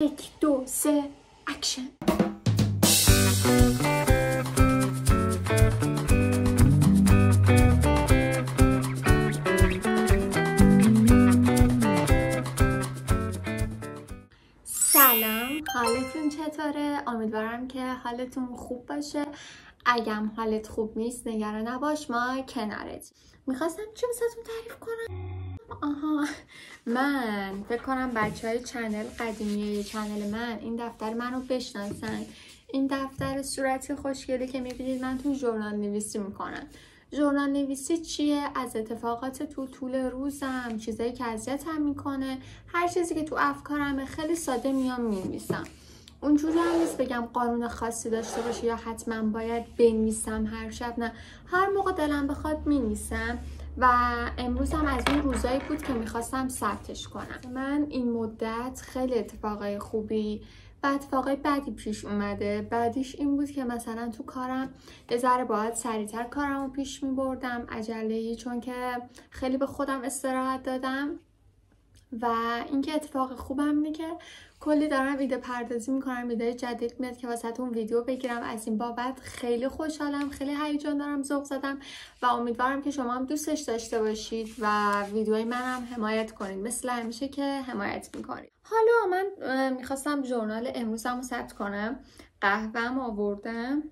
یک دو سه اکشن. سلام، حالتون چطوره؟ امیدوارم که حالتون خوب باشه. اگم حالت خوب نیست نگران نباش، ما کنارت. میخواستم چی واسهتون تعریف کنم؟ من فکر کنم بچهای چنل قدیمی چنل من این دفتر منو بشناسن. این دفتر صورتی خوشگلی که میبینید من تو ژورنال نویسی میکنم. ژورنال نویسی چیه؟ از اتفاقات تو طول روزم، چیزایی که اذیتم میکنه، هر چیزی که تو افکارمه خیلی ساده میام مینویسم. اونجوری هم نیست بگم قانون خاصی داشته باشه یا حتما باید بنویسم هر شب، نه، هر موقع دلم بخواد مینویسم. و امروز هم از اون روزایی بود که میخواستم ثبتش کنم. من این مدت خیلی اتفاقای خوبی و اتفاقای بدی پیش اومده. بعدیش این بود که مثلا تو کارم یه ذره باید سریعتر کارم رو پیش میبردم عجله‌ای، چون که خیلی به خودم استراحت دادم. و اینکه اتفاق خوبم اینه که کلی دارم ایده پردازی میکنم، ایده جدید میاد که واسهتون ویدیو بگیرم. از این بابت خیلی خوشحالم، خیلی هیجان دارم، ذوق زدم و امیدوارم که شما هم دوستش داشته باشید و ویدیوهای منم حمایت کنید مثل همیشه که حمایت میکنید. حالا من میخواستم ژورنال امروزم رو ثبت کنم. قهوه‌ام آوردم،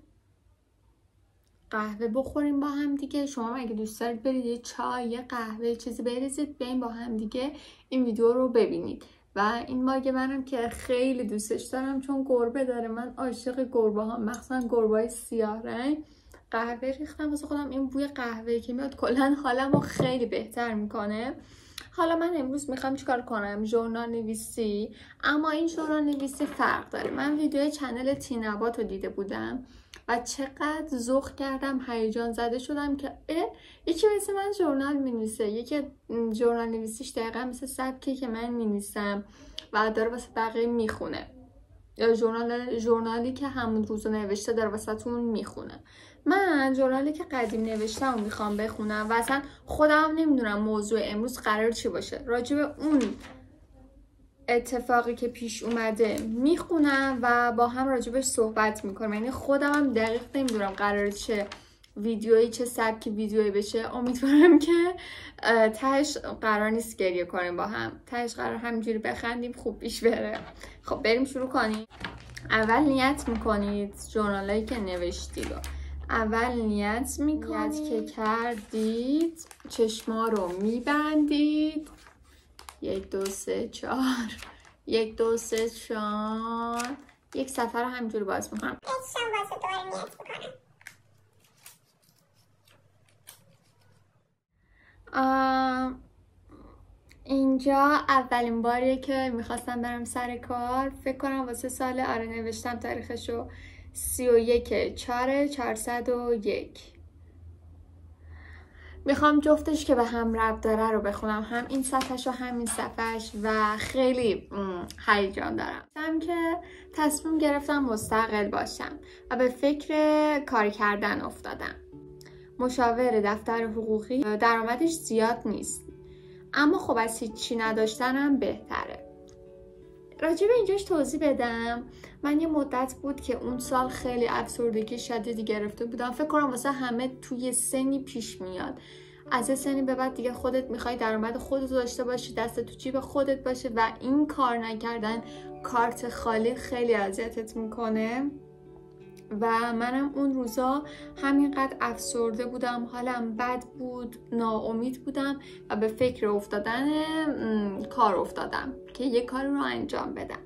قهوه بخوریم با هم دیگه. شما اگه دوست دارید برید یه چای، یه قهوه، چیزی بریزید بیاین با هم دیگه این ویدیو رو ببینید. و این ماگ منم که خیلی دوستش دارم چون گربه داره. من عاشق گربه ها، مخصوصا گربه‌های سیاه رنگ. قهوه ریختم واسه خودم. این بوی قهوه که میاد کلا حالمو خیلی بهتر میکنه. حالا من امروز میخوام چیکار کنم؟ ژورنال نویسی. اما این ژورنال نویسی فرق داره. من ویدیو چنل تینبات رو دیده بودم و چقدر ذوق کردم، هیجان زده شدم که یکی مثل من ژورنال مینویسه، یکی ژورنال نویسیش دقیقا مثل سبکی که من مینویسم و داره واسه بقیه میخونه، یا ژورنالی که همون روزو نوشته داره واسهتون میخونه. من ژورنالی که قدیم نوشتم و میخوام بخونم و اصلا خودم نمیدونم موضوع امروز قرار چی باشه. راجع به اون اتفاقی که پیش اومده میخونم و با هم راجبش صحبت میکنم. یعنی خودم هم دقیق نمیدونم قراره چه ویدیویی، چه سبکی ویدیویی بشه. امیدوارم که تهش قرار نیست گریه کنیم با هم، تهش قرار همینجوری بخندیم، خوب پیش بره. خب بریم شروع کنیم. اول نیت میکنید ژورنالایی که نوشتید رو. اول نیت میکنید که کردید، چشما رو میبندید. 1 2 3 4 1 2 3 4 یک صفحه رو همینجوری باز میکنم. اینجا اولین باریه که میخواستم برم سر کار. فکر کنم واسه سال نوشتم تاریخشو 31/4/401. میخوام جفتش که به هم ربط داره رو بخونم، هم این صفحش و هم این صفحش، و خیلی هیجان دارم. هم که تصمیم گرفتم مستقل باشم و به فکر کار کردن افتادم. مشاور دفتر حقوقی درآمدش زیاد نیست، اما خب از هیچی نداشتنم بهتره. راجع به اینجاش توضیح بدم. من یه مدت بود که اون سال خیلی افسردگی شدیدی گرفته بودم. فکر کنم واسه همه توی سنی پیش میاد. از سنی به بعد دیگه خودت میخوای درآمد خودت داشته باشی، دست تو جیب خودت باشه و این کار نکردن، کارت خالی خیلی اذیتت میکنه. و منم اون روزا همینقدر افسرده بودم، حالم بد بود، ناامید بودم و به فکر افتادن کار افتادم که یه کاری رو انجام بدم.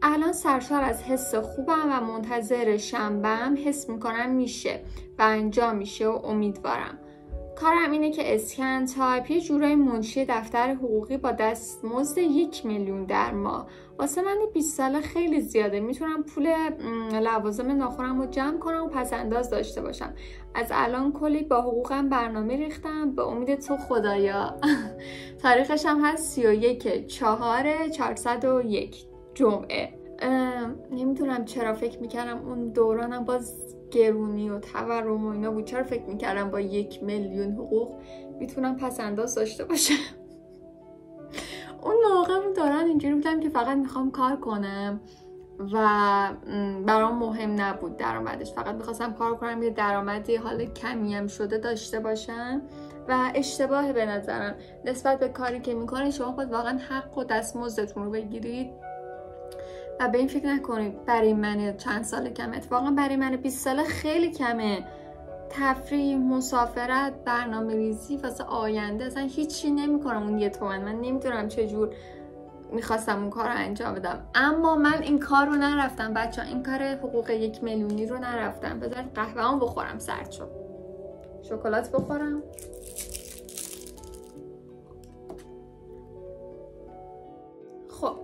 الان سرشار از حس خوبم و منتظر شنبه‌ام. حس میکنم میشه و انجام میشه و امیدوارم. کارم اینه که اسکن تایپ یه جورای منشی دفتر حقوقی با دستمزد 1 میلیون در ماه. واسه من 20 ساله خیلی زیاده. میتونم پول لوازم ناخنم رو جمع کنم و پس انداز داشته باشم. از الان کلی با حقوقم برنامه ریختم، به امید تو خدایا. تاریخش هم هست 31/4/401 جمعه. نمیدونم چرا فکر میکردم اون دورانم باز گرونی و تورم و اینا بود. چرا فکر میکردم با 1 میلیون حقوق میتونم پس انداز داشته باشم. اون موقع دوران اینجوری بودم که فقط میخوام کار کنم و برام مهم نبود درآمدش، فقط میخواستم کار کنم یه درآمدی حالا کمی هم شده داشته باشم. و اشتباهه به نظرم نسبت به کاری که میکنه شما خود واقعا حق و دستمزدتون رو بگیرید و به این فکر نکنید برای من چند سال کمه. اتفاقا برای من 20 ساله خیلی کمه. تفریح، مسافرت، برنامه ریزی واسه آینده اصلا هیچی نمیکنم اون 1 تومن. من نمیدونم چجور میخواستم اون کار رو انجام بدم، اما من این کار رو نرفتم بچه ها. این کار حقوق 1 میلیونی رو نرفتم. بذارید قهوه‌ام بخورم، سرد شد. شکلات بخورم. خب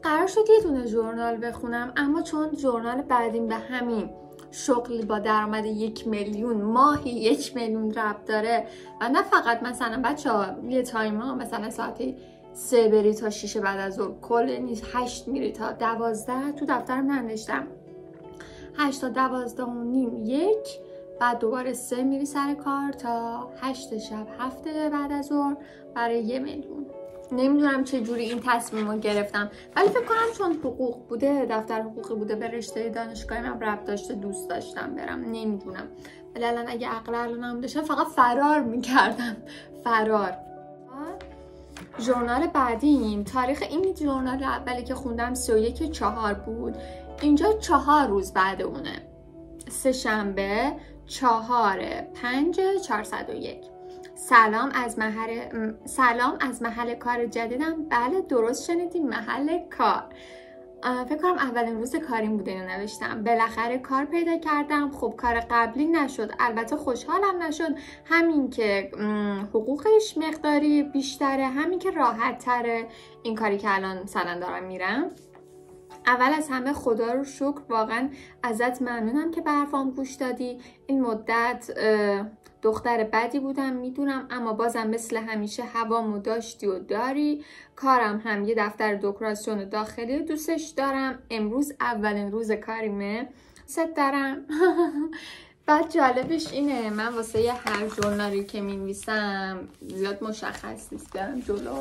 قرار شد یه دونه ژورنال بخونم، اما چون ژورنال بعدیم به همین شغلی با درآمد 1 میلیون ماهی 1 میلیون ربط داره و نه فقط مثلا بچه ها یه تایم ها مثلا ساعتی 3 بری تا 6 بعد از ظهر، کل نیست 8 میری تا 12. تو دفترم ننوشتم 8 تا 12 و نیم 1، بعد دوباره 3 میری سر کار تا 8 شب 7 بعد از ظهر برای 1 میلیون. نمیدونم چه جوری این تصمیم رو گرفتم، ولی فکر کنم چون حقوق بوده، دفتر حقوقی بوده، به رشته دانشگاهی من ربط داشته، دوست داشتم برم. نمیدونم، ولی الان اگه عقل الانم داشتم فقط فرار میکردم. فرار. ژورنال بعدیم تاریخ این ژورنال اولی که خوندم 31/4 بود. اینجا 4 روز بعد اونه، 3 شنبه 4/5/401. سلام از محل کار جدیدم. بله درست شنیدیم، محل کار. فکر کنم اولین روز کاریم بوده اینو نوشتم. بالاخره کار پیدا کردم. خب کار قبلی نشد، البته خوشحالم نشد. همین که حقوقش مقداری بیشتره، همین که راحت تره این کاری که الان مثلا دارم میرم. اول از همه خدا رو شکر، واقعا ازت ممنونم که به حرفام گوش دادی. این مدت دختر بدی بودم میدونم، اما بازم مثل همیشه هوامو داشتی و داری. کارم هم یه دفتر دکوراسیون داخلی دوستش دارم. امروز اولین روز کاریمه، ست دارم. بعد جالبش اینه من واسه هر ژورنالی که مینویسم زیاد مشخص نیست، برم جلو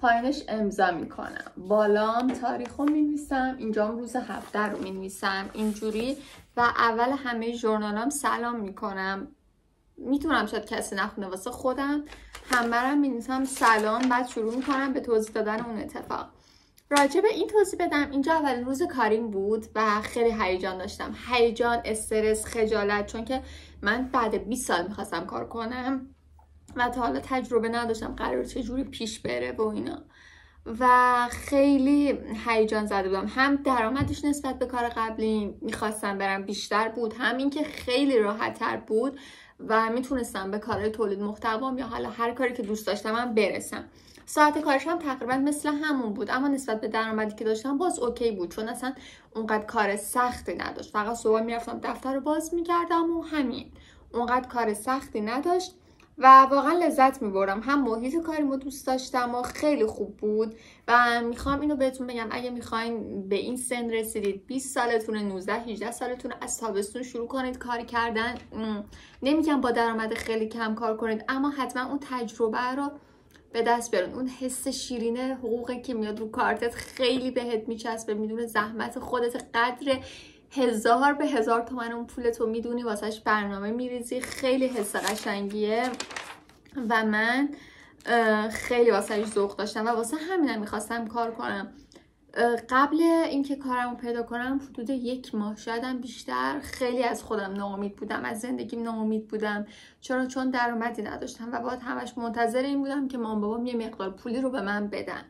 پایینش امضا میکنم، بالام تاریخ رو مینویسم، اینجام روز هفته رو مینویسم اینجوری. و اول همه ژورنالام سلام میکنم. میتونم شاید کسی نخونه، واسه خودم همه مینویسم سلام، بعد شروع میکنم به توضیح دادن اون اتفاق. راجع به این توضیح بدم، اینجا اولین روز کاریم بود و خیلی هیجان داشتم. هیجان، استرس، خجالت، چون که من بعد 20 سال میخواستم کار کنم و تا حالا تجربه نداشتم قرار چجوری پیش بره و اینا، و خیلی هیجان زده بودم. هم درآمدش نسبت به کار قبلی میخواستم برم بیشتر بود، هم این که خیلی راحت تر بود و میتونستم به کارهای تولید محتوام یا حالا هر کاری که دوست داشتم هم برسم. ساعت کارش هم تقریبا مثل همون بود، اما نسبت به درآمدی که داشتم باز اوکی بود، چون اصلا اونقدر کار سختی نداشت. فقط صبح میرفتم دفتر رو باز میکردم و همین، اونقدر کار سختی نداشت و واقعا لذت میبرم. هم محیط کاریمو دوست داشتم و خیلی خوب بود. و میخوام اینو بهتون بگم، اگه میخواین به این سن رسیدید، 20 سالتونه، 19 18 سالتونه، از تابستون شروع کنید کار کردن. نمیگم با درآمد خیلی کم کار کنید، اما حتما اون تجربه رو به دست بیارین. اون حس شیرین حقوقی که میاد رو کارتت خیلی بهت میچسبه. میدونه زحمت خودت قدر 1000 به 1000 تومن اون پولتو میدونی، واسهش برنامه میریزی. خیلی حس قشنگیه و من خیلی واسهش ذوق داشتم و واسه همینم میخواستم کار کنم. قبل اینکه کارمو پیدا کنم حدود 1 ماه شایدم بیشتر خیلی از خودم ناامید بودم، از زندگیم ناامید بودم. چون درآمدی نداشتم و باید همش منتظر این بودم که مام بابام یه مقدار پولی رو به من بدن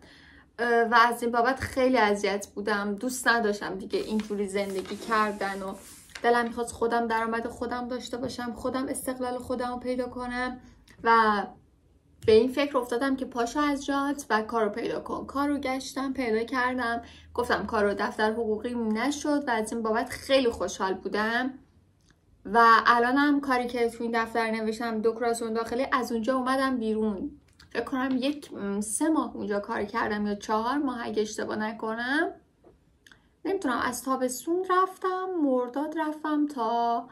و از این بابت خیلی اذیت بودم. دوست نداشتم دیگه اینجوری زندگی کردن و دلم میخواست خودم درآمد خودم داشته باشم، خودم استقلال خودم رو پیدا کنم و به این فکر افتادم که پاشو از جات و کارو پیدا کن. کارو گشتم پیدا کردم، گفتم کارو دفتر حقوقی نشد و از این بابت خیلی خوشحال بودم. و الانم کاری که تو این دفتر نوشتم دکوراسیون داخلی، از اونجا اومدم بیرون. فکر کنم 3 ماه اونجا کار کردم یا 4 ماه اگه اشتباه نکنم. نمیتونم، از تابستون رفتم، مرداد رفتم تا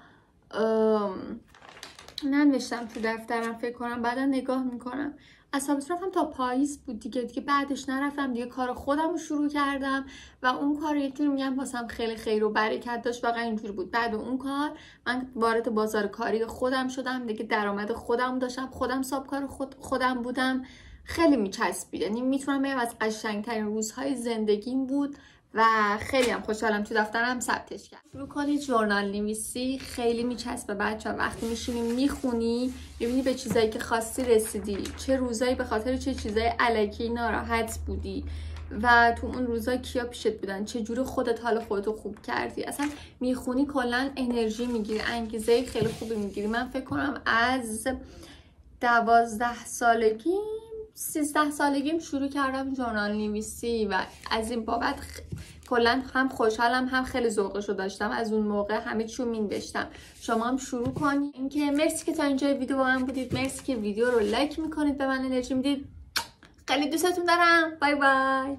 ننوشتم تو دفترم، فکر کنم بعدا نگاه میکنم. از تابستون رفتم تا پاییز بود دیگه بعدش نرفتم دیگه. کار خودم رو شروع کردم و اون کار یه جوری میگم واسم خیلی خیر و برکت داشت. واقعا اینجوری بود. بعد اون کار من وارد بازار کاری خودم شدم دیگه، درآمد خودم داشتم، خودم سابکار خودم بودم. خیلی میچسبید، یعنی میتونم بگم از قشنگترین روزهای زندگیم بود و خیلی هم خوشحالم تو دفترم ثبتش کردم. شروع کنید ژورنال نویسی، خیلی میچسبه بچه‌ها. وقتی میشینی میخونی میبینی به چیزایی که خواستی رسیدی، چه روزایی به خاطر چه چیزای الکی ناراحت بودی و تو اون روزا کیا پیشت بودن، چه جوری خودت حال خودتو خوب کردی. اصلا میخونی کلا انرژی میگیری، انگیزه خیلی خوبی میگیری. من فکر کنم از 12 سالگی 13 سالگیم شروع کردم ژورنال نویسی و از این بابت کلا هم خوشحالم هم خیلی ذوقشو داشتم. از اون موقع همه چیو مینوشتم. شما هم شروع کنید. اینکه مرسی که تا اینجای ویدیو با من بودید، مرسی که ویدیو رو لایک میکنید، به من انرژی میدید. خیلی دوستتون دارم. بای بای.